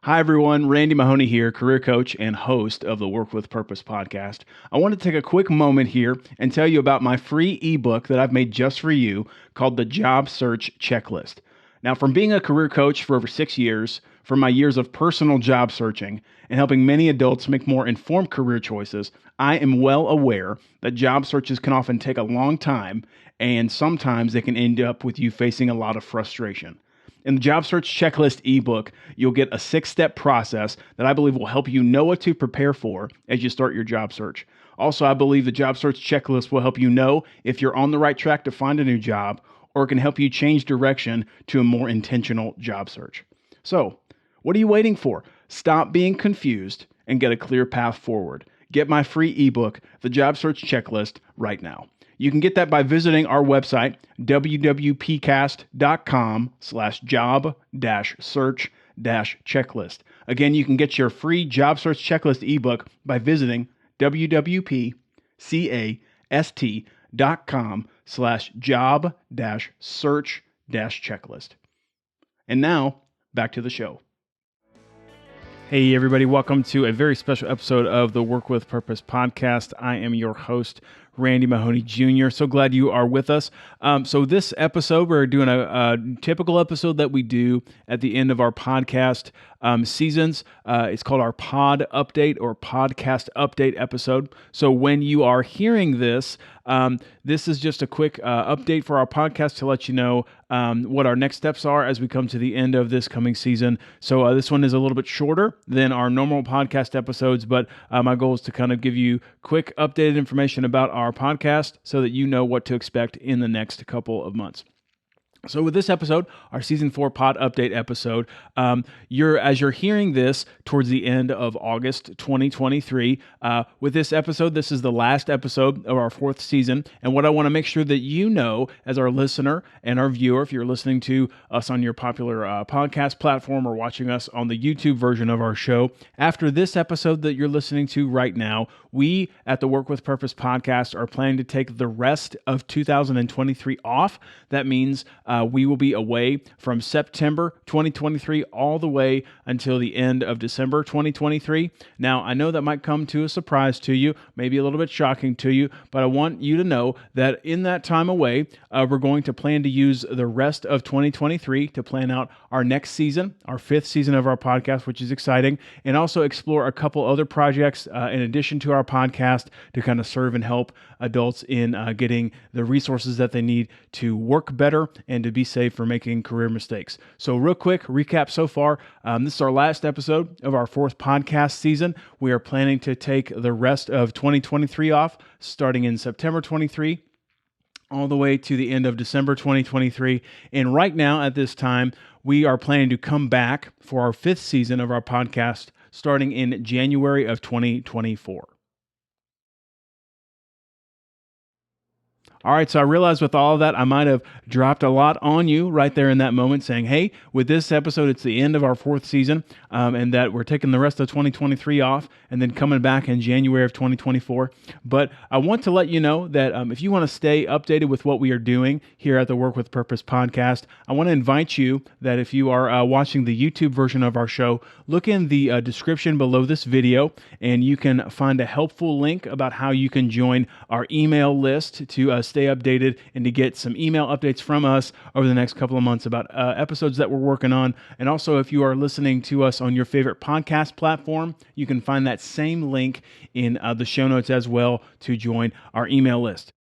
Hi, everyone. Randy Mahoney here, career coach and host of the Work with Purpose podcast. I want to take a quick moment here and tell you about my free ebook that I've made just for you called the Job Search Checklist. Now, from being a career coach for over 6 years, from my years of personal job searching and helping many adults make more informed career choices, I am well aware that job searches can often take a long time, and sometimes they can end up with you facing a lot of frustration. In the Job Search Checklist ebook, you'll get a 6-step process that I believe will help you know what to prepare for as you start your job search. Also, I believe the Job Search Checklist will help you know if you're on the right track to find a new job, or it can help you change direction to a more intentional job search. So, what are you waiting for? Stop being confused and get a clear path forward. Get my free ebook, The Job Search Checklist, right now. You can get that by visiting our website, www.pcast.com/job-search-checklist. Again, you can get your free Job Search Checklist ebook by visiting www.pcast.com/job-search-checklist. And now, back to the show. Hey, everybody. Welcome to a very special episode of the Work with Purpose podcast. I am your host, Randy Mahoney Jr. So glad you are with us. So this episode, we're doing a typical episode that we do at the end of our podcast seasons. It's called our pod update or podcast update episode. So when you are hearing this, this is just a quick update for our podcast to let you know what our next steps are as we come to the end of this coming season. So this one is a little bit shorter than our normal podcast episodes, but my goal is to kind of give you quick updated information about our podcast so that you know what to expect in the next couple of months. So with this episode, our Season 4 Pod Update episode, as you're hearing this towards the end of August 2023, with this episode, this is the last episode of our 4th season. And what I want to make sure that you know as our listener and our viewer, if you're listening to us on your popular podcast platform or watching us on the YouTube version of our show, after this episode that you're listening to right now, we at the Work with Purpose podcast are planning to take the rest of 2023 off. That means we will be away from September 2023 all the way until the end of December 2023. Now, I know that might come to a surprise to you, maybe a little bit shocking to you, but I want you to know that in that time away, we're going to plan to use the rest of 2023 to plan out our next season, our 5th season of our podcast, which is exciting, and also explore a couple other projects in addition to our podcast to kind of serve and help adults in getting the resources that they need to work better and to be safe for making career mistakes. So real quick recap so far, this is our last episode of our 4th podcast season. We are planning to take the rest of 2023 off, starting in September 23 all the way to the end of December 2023. And right now at this time, we are planning to come back for our 5th season of our podcast starting in January of 2024. All right, so I realized with all of that, I might have dropped a lot on you right there in that moment saying, hey, with this episode, it's the end of our 4th season, and that we're taking the rest of 2023 off and then coming back in January of 2024. But I want to let you know that if you want to stay updated with what we are doing here at the Work with Purpose podcast, I want to invite you that if you are watching the YouTube version of our show, look in the description below this video, and you can find a helpful link about how you can join our email list to stay updated and to get some email updates from us over the next couple of months about episodes that we're working on. And also, if you are listening to us on your favorite podcast platform, you can find that same link in the show notes as well to join our email list.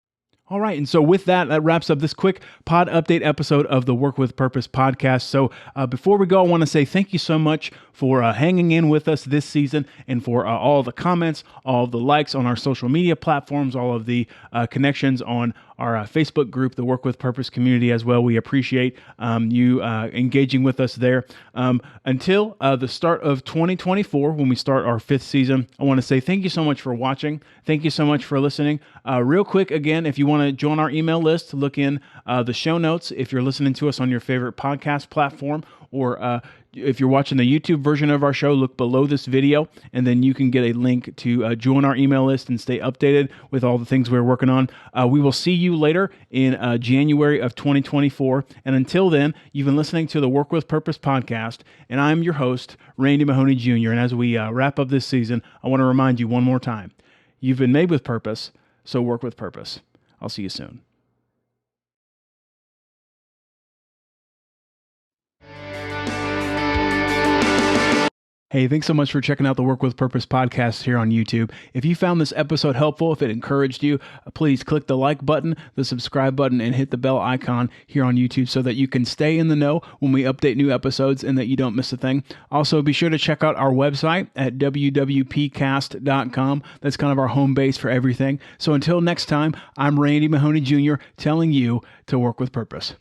All right, and so with that, that wraps up this quick pod update episode of the Work with Purpose podcast. So before we go, I want to say thank you so much for hanging in with us this season and for all the comments, all of the likes on our social media platforms, all of the connections on our Facebook group, the Work with Purpose community as well. We appreciate you engaging with us there. Until the start of 2024, when we start our 5th season, I want to say thank you so much for watching. Thank you so much for listening. Real quick, again, if you want to join our email list, look in the show notes if you're listening to us on your favorite podcast platform, or if you're watching the YouTube version of our show, look below this video, and then you can get a link to join our email list and stay updated with all the things we're working on. We will see you later in January of 2024. And until then, you've been listening to the Work with Purpose podcast, and I'm your host, Randy Mahoney Jr. And as we wrap up this season, I want to remind you one more time, you've been made with purpose, so work with purpose. I'll see you soon. Hey, thanks so much for checking out the Work with Purpose podcast here on YouTube. If you found this episode helpful, if it encouraged you, please click the like button, the subscribe button, and hit the bell icon here on YouTube so that you can stay in the know when we update new episodes and that you don't miss a thing. Also, be sure to check out our website at WWPCast.com. That's kind of our home base for everything. So until next time, I'm Randy Mahoney Jr. telling you to work with purpose.